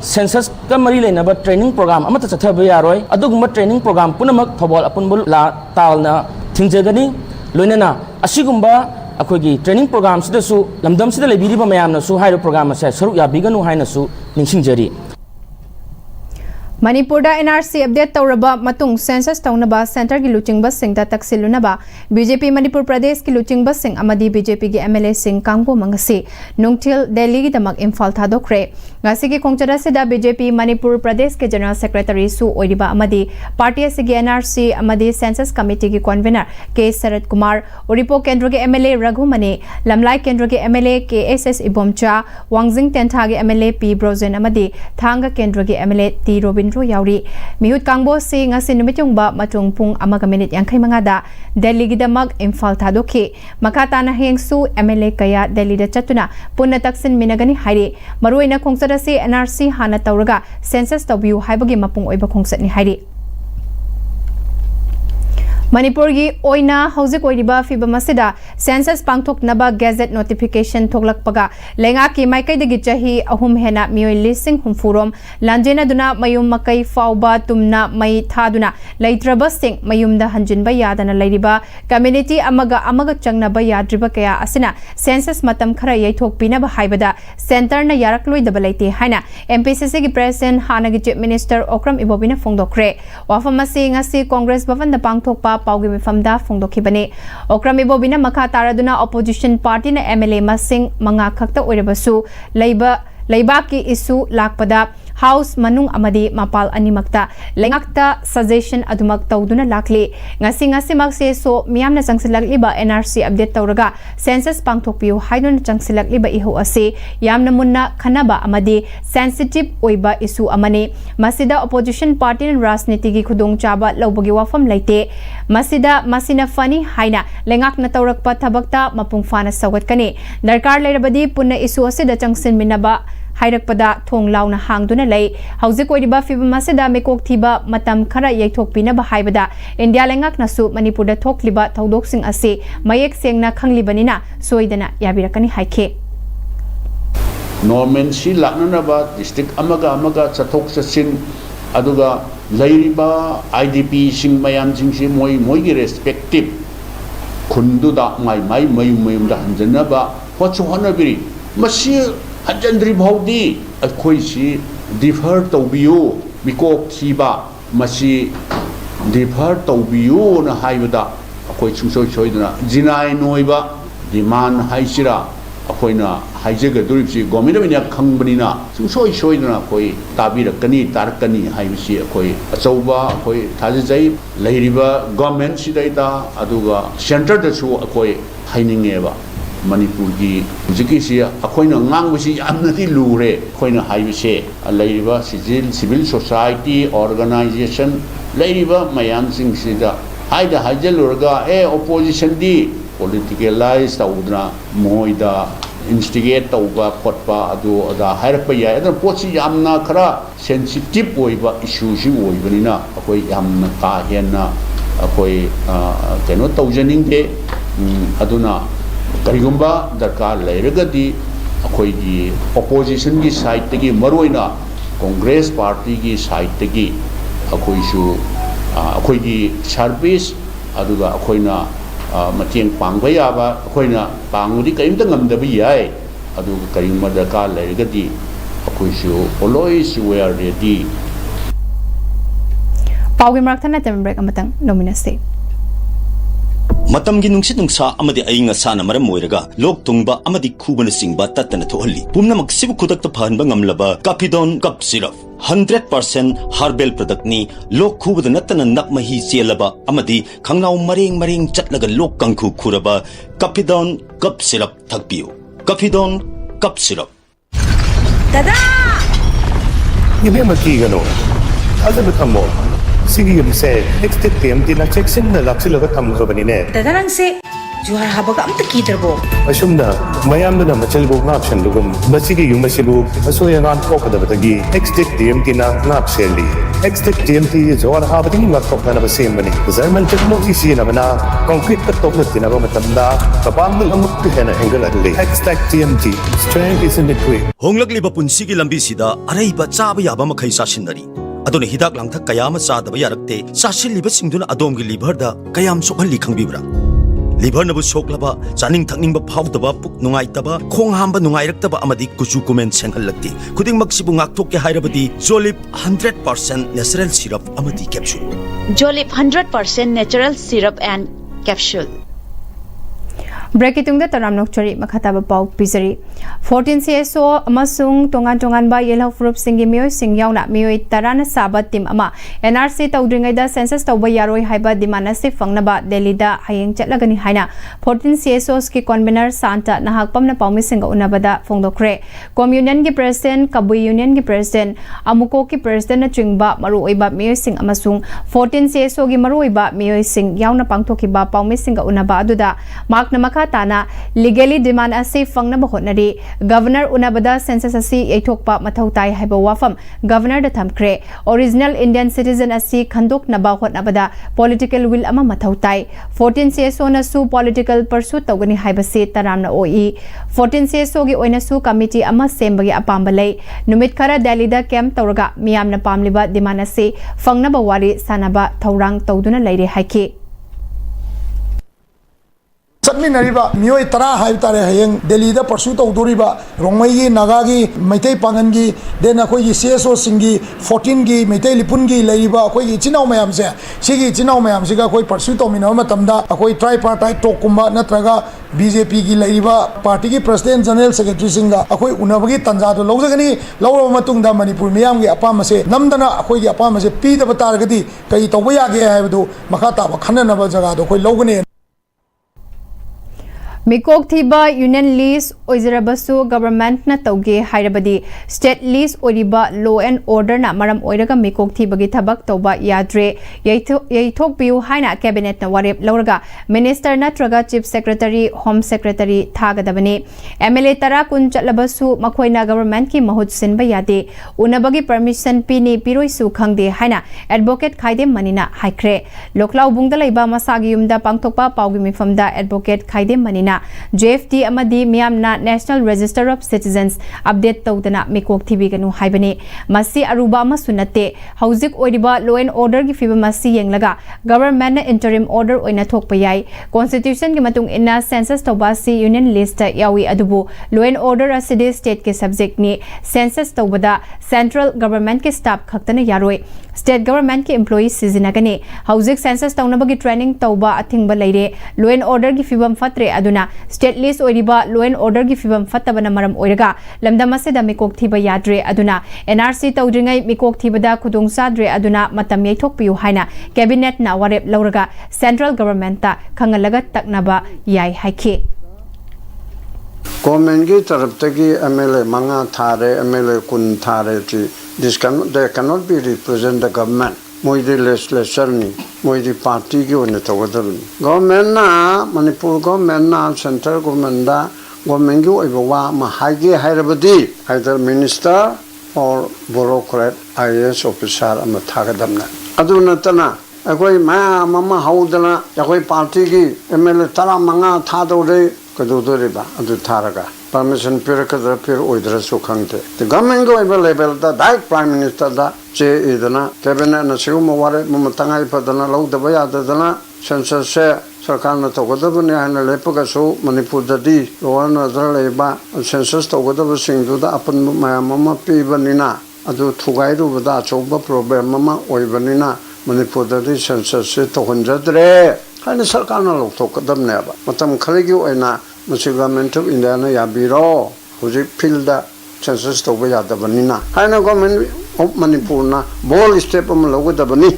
Census Kamari Lenaba training program, Amata Chathabayaroi, Aduguma training program, Punamak, Thawbal Apunbul La Talna, Tinjagani, Lunena, Ashigumba, Akwagi, training programs, the Su, Lamdam Sida Libiba Mayamna, Su Hydro program, Suruya Biganu Hainasu, Ninshinjari. Manipurda NRC update Tauraba Matung Census Taunaba Center ki Luching Bus Sing da Taksilunaba BJP Manipur Pradesh ki Luching Bus Sing Amadi BJP ki MLA Sing Kangbo Mangasi Nungtil Delhi ki Damak Imphal Thadokre Ngasi ki Kongchara Sida BJP Manipur Pradesh ke General Secretary Su Oiriba Amadi Party Sigi NRC Amadi Census Committee ki Convener K Sarat Kumar Oripo Kendra ki MLA Raghumani Lamlai Kendra ki MLA K SS Ibomcha Wangjing Tentha ki MLA P Brozen Amadi Thanga Kendra ki MLA T Robin Yauri Mihut Kangbo si ngasi numitungba matung pung amaga minute yang kay mga da Delhi gidamag Imphal Tadoki makata na hiyangsu MLA kaya Delhi da chatuna punna taksin minagani hairi maruay na kongsada si NRC hana tauraga census tabiu haibagi mapung oiba kongsat ni hairi Manipur gi oina hauzik oiriba fiba masida census pangthok naba gazette notification thoklak paga lenga ki maikai degi chahi ahum hena mioi listing humfurom lanjena duna mayum makai fauba tumna mai thaduna leitraba sing mayum da hanjinba yadana leiriba community amaga changna ba yadriba kaya asina census matam khara yaithok pina ba haibada center na yarakloi dabalaite haina MPCC gi president hana gi chief minister Okram Ibobina fongdokre wafamasi ngasi congress bhavan da pangthok pa Paugi Mifamda Fongdokhibane Okram Ibobina Makha Taraduna opposition party na MLA Masing Manga Khakta Oirabasu Leiba ki issue lakpada House Manung Amadi Mapal Animakta Lengakta suggestion adumak tauduna lakli ngasi magse so miyamna changsilagliba NRC update tawraga census pangthokpiu haidun changsilagliba iho ase yamna munna khanaba amadi sensitive oiba issue amani masida opposition party and rajniti gi khudong chaba lobagi wafam leite masina fani haina lengakna tawrakpa thabakta mapung fana sawatkani darkar leirabadi punna issue ase da changsin minaba Hairakpada thong launa hangduna lay hauzik oiriba fiba masida mekok thiba matam khara yaithokpina ba haibada India lengak nasu Manipur da thokliba thaudok sing ase mayek sengna khanglibanina soidana yabirakani haike Norman si lakna ba district amaga chathok chasin aduga lairiba IDP sing mayam sing si moi gi respective khundu da mai mayum da hanjana ba hochu honabiri masi Hanjandri Bhaudi, a Koisi, defer to Bio, Biko Kiba, Masi, defer to Bio, na Haivada, a Koichum so choidna, Jinai Noiba, demand Haishira, a Koina, Haijaga Duripsi, Gomina Kambanina, so choidna, Koi, Tabira Kani, Tarkani, Haivisi, a Koi, a Soba, a Koi, Tazai, Lairiba, government Sidata, Aduga, Center the Su, a Koi, Haining Eva. Manipur gi jikisi akoina ngangbusi amnati lure koina haibise lairiba civil society organization lairiba mayam sing sida haida hajalurga opposition di politicalize tawdna moida instigate tawba khotpa adu ada hairpa ya ada pochi yamna khara sensitive oiba issue si oibanina akoi yamna ka hena akoi keno tawjaning de aduna Karigumba darkar lairagadi akoigi opposition gi side tegi maroina Congress party gi side tegi akoisu akoigi service aduga akoina mateng pangba yaba akoina pangudi kaimta ngamdabi yai aduga karimma darkar lairagadi akoisu always we are ready Paugi Marktana Tembrek amatang nominasi Matamgi nungsit nungsa amadi ayinga sana maram moiraga lok tungba amadi kubana singba tatana thohalli pumna maksibu kudakta phanba ngamlaba Kapidon cup syrup 100% herbal product ni lok khubada natana nakmahi selaba amadi khangnau mareng chatlaga lok kangkhu khuraba Kapidon cup syrup thakpiu Cafidon Cup Syrup. Dada! Hindi magkigano. Alam mo tamo, sige yung say, next time tinacheksin na laksilagat tamo ka ba ni Ned? Dada lang si, juhar habag am takidar bo. Asum na, mayam na machalbog nga option lugan. Masige yung masilog, asuya nga ko kada batagi. Next time tinangap seli. Next time juhar habag yung matok na nabasim mani. Zaman technology siya naman na concrete katok na tinago matanda. Kapamil ang magpihena enggal adli. Next time strength is in the quick. Honglag liba pun sige lambi sida aray ba chaba yaba makai sasinari. Adone hidak lang thak kayama sadaba yarakte sasil liba singduna adom gi liver da kayam sokhan likhang bibra. Liver na bu soklaba chaning thakning ba phawdaba puk nungai taba khong hamba nungai raktaba amadi kuchu comment senghal lagti khuding magsibu ngakthok ke hairabadi Jolip 100% natural syrup amadi capsule. Jolip 100% natural syrup and capsule. Break itung da taram nokchari makhataba pau pizari 14 CSO amasung tongan ba yellow fruit singi miyoi sing yauna miyoi tarana saba team ama NRC tawdringai da census tawba yaroi haiba dimana se fangnaba Delhi da hayeng chatlagani haina 14 CSOs ki convener Santa nahakpam na paumi singa unabada fongdokre communion gi president kabui union gi president amuko ki president na chingba maru oiba miyoi sing amasung 14 CSO gi maru oiba miyoi sing yauna pangthoki ba paumi singa unaba aduda mak namaka tana legally demand asi fangna bahotnari governor unabada census asi eithokpa mathautai haiba wafam governor da thamkre original Indian citizen asi khandok na bahotnabada political will ama mathautai 14 CSO na su political pursuit tawgani haiba se taramna oi 14 CSO gi oina su committee ama sembagi apamba lei numit khara Delhi da camp tawraga miyamna pamliba demand asi fangna bawari sanaba thaurang tawduna leire haiki Nariba, Mio Tara Haitare Hayang, Delhi Pursuit of Duriba, Romai, Nagagi, Mete Pangangi, then a Koi CSO Singi, 14gi, Mete Lipungi, Laiba, Koi Chino Mayamse, Sigi Chino Mayamsiga, Koi Pursuit of Minamatamda, a Koi tripartite Tokumba, Natraga, BJP Gi Laiba, Party President General Secretary Singa, a Koi Unabagi Tanzato, Lozagani, Laura Matunda, Manipuri, Miamgi, Apamase, Namdana, a Koi Apamase, Peter Batargati, Kaito Wayagi, Makata, Kanana Bazagado, Koi Logani. Mikok thiba union lease oizarabasu government na tauge hairabadi state lease oriba law and order na maram oiraga mikok thibagi thabak tauba yadre yaithok piu haina cabinet na warep lauraga minister natraga chief secretary home secretary thagadabani MLA tara kun chatlabasu makhoina government ki mahut sinba yade unabagi permission pini piroi su khangde haina advocate khaide manina haikre loklau bungda leiba masagi yumda pangthokpa paugi mifamda advocate khaide manina JFT amadi Myanmar National Register of Citizens update tawdana mikok thibiganu haibani masi aruba masunate hauzik oiriba law and order gi fiba masi yenglaga government interim order oina thokpa yai constitution gi matung inna census tawbasi union list yawi adubu law and order aside state ke subject ni census tawbada central government ke staff khaktana yaroi state government ke employees sizinagani hauzik census tawnabagi training tawba athingba leire law and order gi fibam fatre aduna state list oiriba law and order gi fibam fatabana maram oiraga lamdam aseda mikok thiba yadre aduna NRC tawdringai mikok thibada khudong sadre aduna matam yaithok piu haina cabinet na warep lauraga central government ta khangalaga taknaba yai haiki government ki taraf tagi MLA manga thare MLA kun thare ti they cannot be represent the government moidi legislature ni moidi party ki one tawada government na Manipur government na central government da government ki oibawa ma haige hairabadi either minister or bureaucrat IAS officer ama thagadamna aduna tana akoi ma mama haudana akoi party ki MLA tara manga thadore kadudore ba adu tharaga permission pirakadra pir oidra sukhangte the government go level da direct prime minister da che idana cabinet na siu maware mamatangai padana lau da baya da census se sarkar na togoda ne hana lepaga so Manipur da di roana da leba census togoda singdu da apan mama pi banina adu thugai ru da choba problem mama oibanina Manipur da di census se tohonjadre hana sarkar na lok togoda ne ba matam khalegi oina government of India na yabiro huji filda census to ba yada banina haina government of Manipur na ball step am logo da bani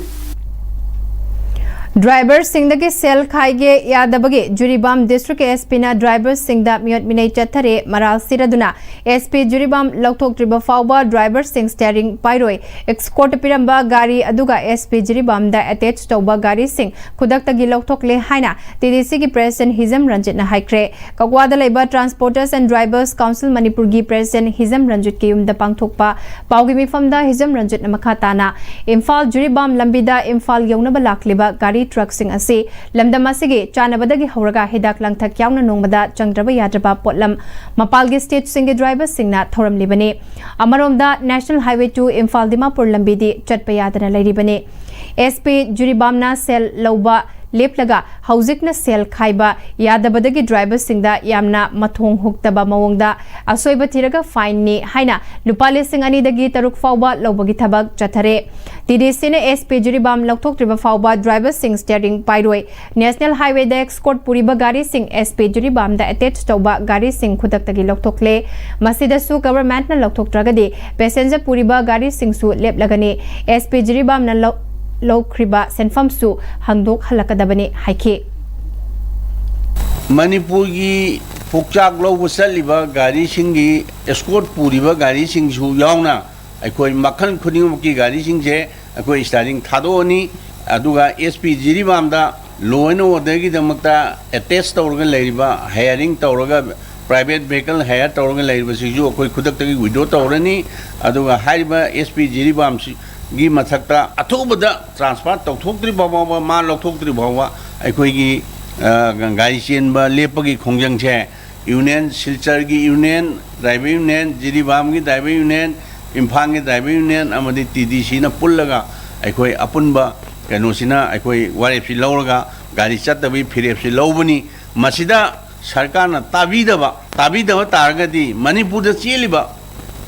driver Singh सेल खाइगे यादबगे Jiribam district SP ना driver Singh मियोट मिनै चथरे मराल सिरदुना SP Jiribam लौथोक्ट्रिबा फाउबा ड्राइवर सिंह स्टीयरिंग पाइरोय एक्सकोर्ट पिरंबा गाड़ी अदुगा एसपी जुरीबाम दा अटैच तौबा गाड़ी सिंह खुदक्तगी लौथोक्ले हाइना टीडीसी की प्रेसिडेंट हिजम रंजित ना हाइक्रे कगवादा लेबा transporters and drivers council Manipur की प्रेसिडेंट हिजम रंजित के युमदा पांगथोकपा पाउगी मिफमदा हिजम रंजित ना मखाताना इम्फाल जुरीबाम लंबिदा इम्फाल यौनबा लाखलिबा गाड़ी ट्रक सिंह असे लमदम असिगे चानबदगी हौरगा हिदाक लंगथक यावना नोंगबदा चंगद्रबा याद्रबा पोटलम मपालगी स्टेट सिंह ड्राइवर सिंहना थौरमलिबने अमरोमदा नेशनल हाईवे 2 इम्फाल दिमापुर लंबीदी चटपा यादना लैरिबने एसपी जुरीबामना सेल लौबा लेपलगा हौजिकना सेल खाइबा यादबदगी ड्राइवर सिंहदा यामना मथोंग हुक्तबा मवोंगदा असोइबा थिरगा फाइन नि हाइना लुपा लिसिंग अनिदगी तरुक फाउबा लौबगी थबक चथरे टीडीसी ने एसपी जुरीबाम लौथोक्ट्रिबा फाउबा ड्राइवर सिंह स्टीयरिंग पाइरोय नेशनल हाईवे दा एक्सकोर्ट पुरीबा गाड़ी सिंह एसपी जुरीबाम दा अटैच तौबा गाड़ी सिंह खुदक्तगी लौथोक्ले मसिदसु गवर्नमेंट ना लौथोक्ट्रगदी पैसेंजर पुरीबा गाड़ी सिंहसु लेपलगनी एसपी जुरीबाम ना लौख्रिबा सेनफमसु हंगदोक हलकदबने हाइखे मणिपुर की पुकचाक लौब चलिबा गाड़ी सिंगी एस्कोर्ट पुरीबा गाड़ी सिंगसु यावना अखोई मखन खुदिंग की गाड़ी सिंगसे अखोई स्टारिंग थादोनी अदुगा एसपी जिरीबामदा लॉ एंड ऑर्डर की दमकता अटैच तौरगा लेरिबा हायरिंग तौरगा प्राइवेट व्हीकल हायर तौरगा लेरिबा सिजु अखोई खुदक्तगी विड्रॉ तौरनी अदुगा हाइबा एसपी जिरीबाम गी मथक्ता अथुबदा ट्रांसफर तौथोक्ट्रि बाबा मा लौथोक्ट्रि बाबा अखोईगी गाड़ी चेनबा लेपगी खोंजंगसे यूनियन सिलचर की यूनियन ड्राइवर यूनियन जिरीबाम की ड्राइवर यूनियन इम्फाल की ड्राइवर यूनियन अमदी टीडीसी ना पुल्लगा अखोई अपुनबा कनोसिना अखोई वारेपसि लौरगा गाड़ी चतबी फिरेपसि लौबनी मसिदा सरकार ना ताबीदबा तारगदी मणिपुर चेलिबा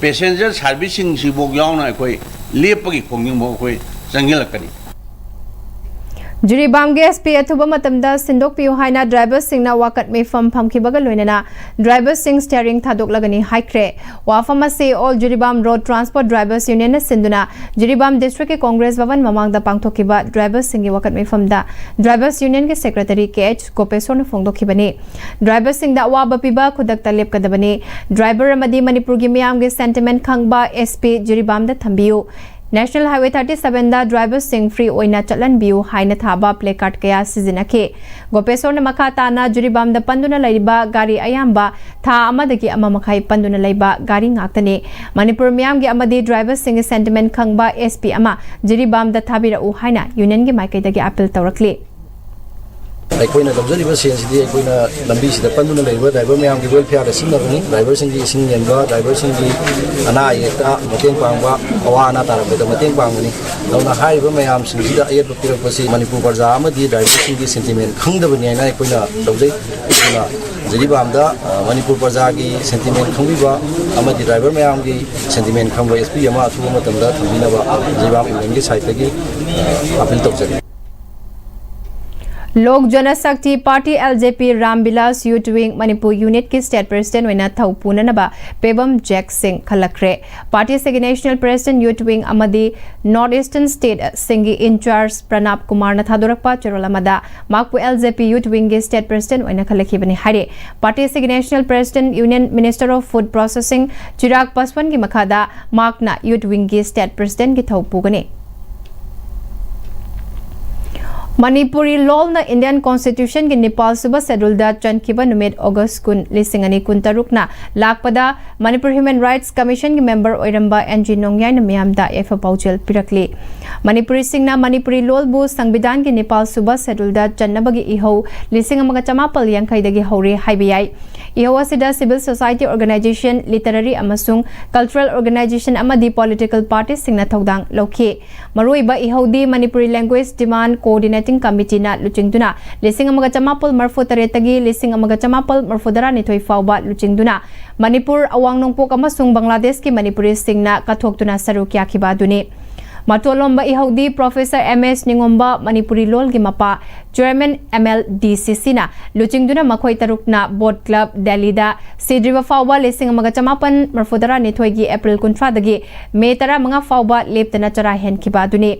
पैसेंजर सर्विसिंग सिबोग यावना अखोई लेपगी खोंगिंग बो अखोई चंगिलकनी जुरीबाम के एसपी अथुबा मतमदा सिंदोक पियो हाइना ड्राइवर सिंहना वाकट में फम फमखिबगा लोइनना ड्राइवर सिंह स्टीयरिंग थादोकलगनी हाइक्रे वाफम से all Jiribam road transport drivers union ने सिंधुना जुरीबाम डिस्ट्रिक्ट के कांग्रेस भवन ममांगदा पांगथोकिबा ड्राइवर सिंह की वाकट में फमदा ड्राइवर्स यूनियन के सेक्रेटरी केएच गोपेश्वर ने फोंदोखिबने ड्राइवर सिंह दा वाबा पिबा खुदकता लेपकदबने ड्राइवर अमदी मणिपुर की मियाम के सेंटिमेंट खंगबा एसपी जुरीबाम दा थंबियो नेशनल हाईवे 37 दा ड्राइवर सिंह फ्री ओइना चलन बियु हाइना थाबा प्ले कार्ड कया सिजिनखे गोपेश्वर ने मखा ताना जुरीबाम दा पंदुना लैबा गाड़ी अयाम्बा था अमदगी अमा मखाई पंदुना लैबा गाड़ी ngaktane मणिपुर मियाम के अमदी ड्राइवर सिंह सेंटिमेंट खंगबा एसपी अमा जुरीबाम दा थाबिरउ हाइना यूनियन के माइकैदगी अपील तौरखले अखोना लौजलिबा सेंसदी अखोना लंबी सिदा पंदुना लेबा ड्राइवर मैम की वेलफेयर सिंगबनी ड्राइवर सिंगी सिंग येनबा ड्राइवर सिंगी अना आयता मतेंग पांगबा अवा अना तारबदा मतेंग पांगनी लौना हाइबा मैम सिंगदा अयत पिरपसी मणिपुर प्रजा अमदी ड्राइवर सिंगी सेंटिमेंट खंगदबनी आइना अखोना लौजै अखोना जिरीबामदा मणिपुर प्रजा की सेंटिमेंट खंगबिबा अमदी ड्राइवर मैम की सेंटिमेंट खंगबा एसपी अमा अथुबा मतमदा थंबिनबा जिरीबाम यूनियन की साइड तगी अपील तौजरी Lok Janshakti party LJP Ram Vilas youth wing Manipur unit की स्टेट प्रेसिडेंट होना थौपुननबा पेबम जैक सिंह खलखरे पार्टी से नेशनल प्रेसिडेंट यूथ विंग अमदी north eastern state Singh incharge Pranab Kumar न थादोरकपा चरोलमदा माकपु एलजेपी यूथ विंग के स्टेट प्रेसिडेंट होना खलखिबनी हारे पार्टी से national president union minister of food processing Chirag Paswan की मखादा माकना यूथ विंग के स्टेट प्रेसिडेंट की थौपुगने मणिपुरी लॉ न इंडियन कॉन्स्टिट्यूशन के नेपाल सुबह शेड्यूल दा चनखिबा नुमेट अगस्त 2026 ना लाकपदा मणिपुर ह्यूमन राइट्स कमीशन के मेंबर ओइरंबा एनजी नोंगयाय न मियामदा एफ पाउचल पिरकली मणिपुरी सिंगना मणिपुरी लॉ बु संविधान के नेपाल सुबह शेड्यूल दा चन्नबगी इहो 1950 दगी हौरे हाइबियाई इहो असिदा सिविल सोसाइटी ऑर्गेनाइजेशन लिटरेरी अमसुंग कल्चरल ऑर्गेनाइजेशन अमदी पॉलिटिकल पार्टी सिंगना थौदांग लौखि मरुइबा इहोदी Manipuri language demand coordinating committee ना लुचिंगदुना 1948 तगी 1949 फाउबा लुचिंगदुना मणिपुर अवांग नोंगपोक अमसुंग बांग्लादेश की मणिपुरी सिंगना कथोक्तुना सरु क्याखिबादुनी मतोलomba ihodi Professor MS Ningomba Manipuri Lol gi mapa Chairman MLDCC na luchingduna makhoi tarukna Boat Club Delhi da sidriba fawba lesing amaga chamapan marfudara nithoi gi April 13 dagi May 10 manga fawba leptana chara hen khibaduni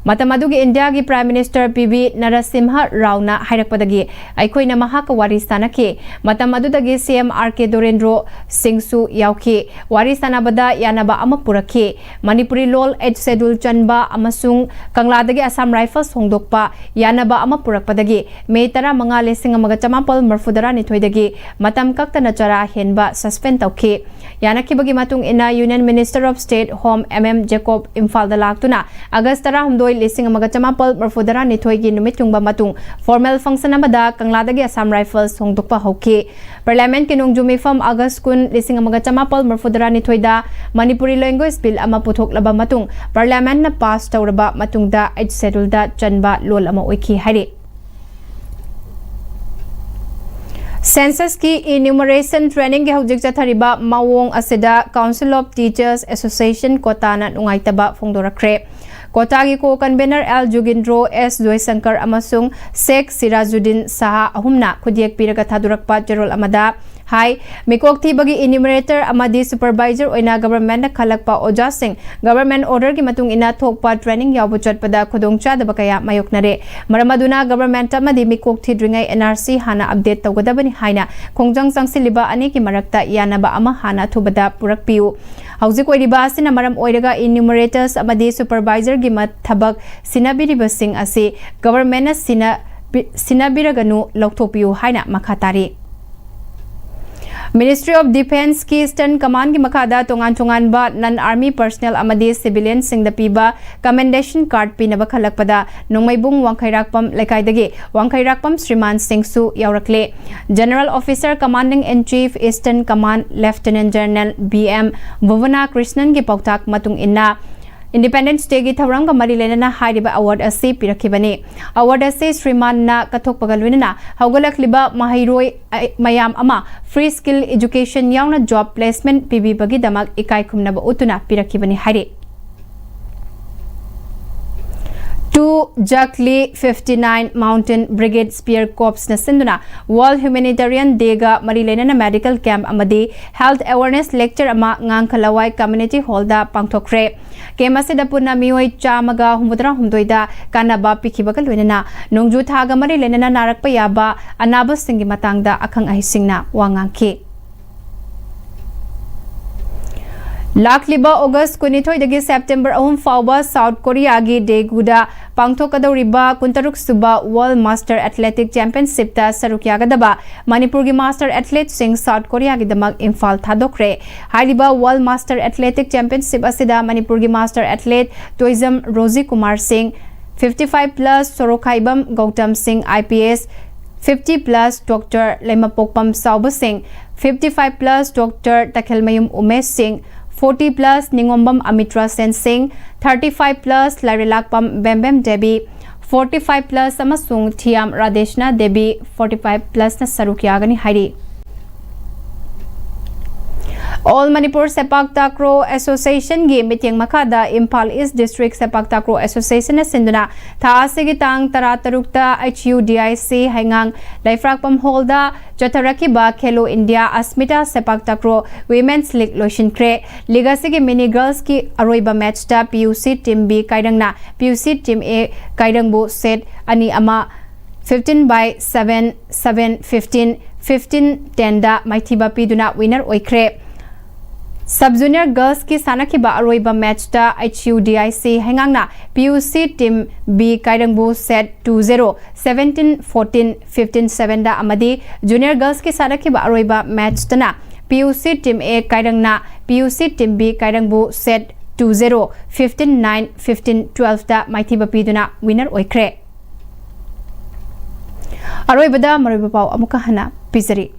Matamadugi India gi Prime Minister PV Narasimha Rao na hairakpadagi aikoina mahaka wari sanaki matamadudagi CM RK Dorendro Singsu yauki wari sanabada yanaba ama puraki Manipuri lol age schedule chanba amasung Kangladagi Assam Rifles hongdokpa yanaba ama purakpadagi May tara mga lesing mga chamapol marfudara nithoidagi matam kakta na chara henba suspend tauki yanaki bagi matung ina Union Minister of State Home Jacob Imphal da laktuna August tara humdoi lesing mga chamapol marfudara nithoigi numit yung matung formal function amada Kangladagi Assam Rifles hongdokpa hoki Parliament kinung jumifam August kun lesing mga chamapol marfudara nithoida Manipuri language bill ama puthok laba matung Parliament na pass tawraba matung da age schedule da chanba lol ama oiki hari Census ki enumeration training ge hojik chathariba mawong asida Council of Teachers Association kota na nungaitaba phongdorakre kota gi ko convener L Jugindro S Joysankar amasung Sheikh Sirajuddin Saha ahumna khudiek piraga thadurakpa jerol amada Hai mikok thi bagi enumerator amadi supervisor oina government na khalakpa oja sing government order ki matung ina thokpa training yabu chatpada khudong chada bakaya mayoknare maramaduna government amadi mikok thi dringai NRC hana update tawgadabani haina khongjang sangsiliba ani ki marakta yanaba ama hana thubada purakpiu hauzik oiriba asina maram oiraga enumerators amadi supervisor gi mathabak sinabiriba sing ase government na sinabiraganu loktopiu haina makhatari Ministry of Defense ki Eastern Command ki makada tongan ba non-army personnel amadi civilian sing da piba commendation card pinaba khalakpada nungmaybung wangkhairakpam lekaidagi wangkhairakpam Sriman Singsu yaurakle General Officer Commanding in Chief Eastern Command Lieutenant General BM Bhuvana Krishnan ki pautak matung inna Independence Day gi thawrang ka mari lena hariba award asi pirakibani award asi Sriman na kathok pagalwina haugalak liba mahairoi mayam ama free skill education yauna job placement PB bagi damak ikai khumna ba utuna pirakibani hari to Jakli 59 Mountain Brigade Spear Corps na sinduna World Humanitarian Day ga marilena na medical camp amadi health awareness lecture ama ngang Kalawai Community Hall da pangthokre kema sida punna mioi chamaga humudra humdoida kanaba pikhibaga loinana nongju thaga marilena na narakpa yaba anaba singi matangda akhang ahisingna wangangki Lakliba August kunithoi dagi September ahum fawba South Korea gi Daeguda pangthokadoriba kuntaruk suba World Master Athletic Championship ta sarukyagadaba Manipur gi Master Athlete sing South Korea gi damak Imphal thadokre hariba World Master Athletic Championship asida Manipur gi Master Athlete Toism Rosie Kumar Singh 55 plus Sorokhaibam Gautam Singh IPS 50 plus Dr. Lemapokpam Sauba Singh 55 plus Dr. Takhelmayum Umesh Singh 40 plus Ningombam Amitra Sen Singh 35 plus Larilakpam Bembem Debi 45 plus Samasung Thiam Radeshna Debi 45 plus na Sarukyagani Hari All Manipur Sepak Takraw Association gi meeting makada Imphal East District Sepak Takraw Association na sinduna tha sigitang taratarukta HUDIC hangang Laifrakpam Holda Jotarakiba Khelo India Asmita Sepak Takraw Women's League Lotion Kre Liga gi mini girls ki aroiba match ta PUC team B kaidangna PUC team A kaidangbu set ani ama 15/7 7-15 15-10 da maithiba piduna winner oikre Sub Junior Girls ki sanakiba aroiba match ta HUDIC hangangna PUC team B kairangbu set 2-0 17-14 15-7 da amadi Junior Girls ki sanakiba aroiba match tana PUC team A kairangna PUC team B kairangbu set 2-0 15-9 15-12 da maithiba piduna winner oikre Aroibada maroiba pau amuka hana pizari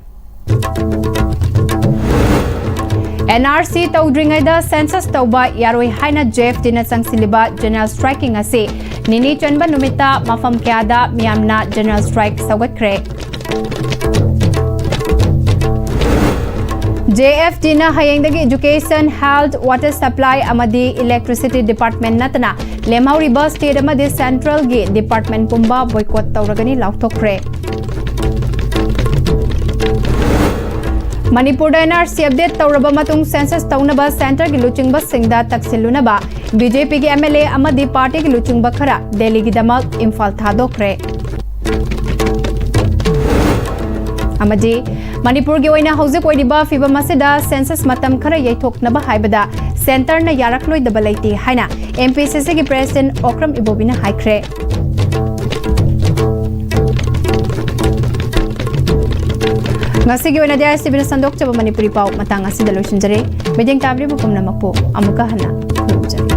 NRC tawdringaida census tawba yaroi haina Jeff dina sangsiliba general striking ase nini chanba numita mafam kyada miyamna general strike sawatkre JFD na hayengdagi education health water supply amadi electricity department natana lemhauri bus state amadi central gi department pumba boycott tawragani lauthokre Manipur NRC update tawraba matung census tawnaba center gi luchingba singda taksilunaba BJP की MLA अमदी party की लुचुंग बखरा दिल्ली की दमक इम्फाल थादोखरे अमदी मणिपुर की ओइना हौजिक ओइरिबा फिबम असिदा census मतम खरा यैथोकनबा हाइबदा centre न यारकलोइदबा लैति हाइना MPCC की प्रेसिडेंट ओक्रम इबोबिना हाइख्रे ngasi gi oina dia sibina sandok chaba manipuri pau matang asida loishinjare medeng tabri bu pumna makpo amuka hana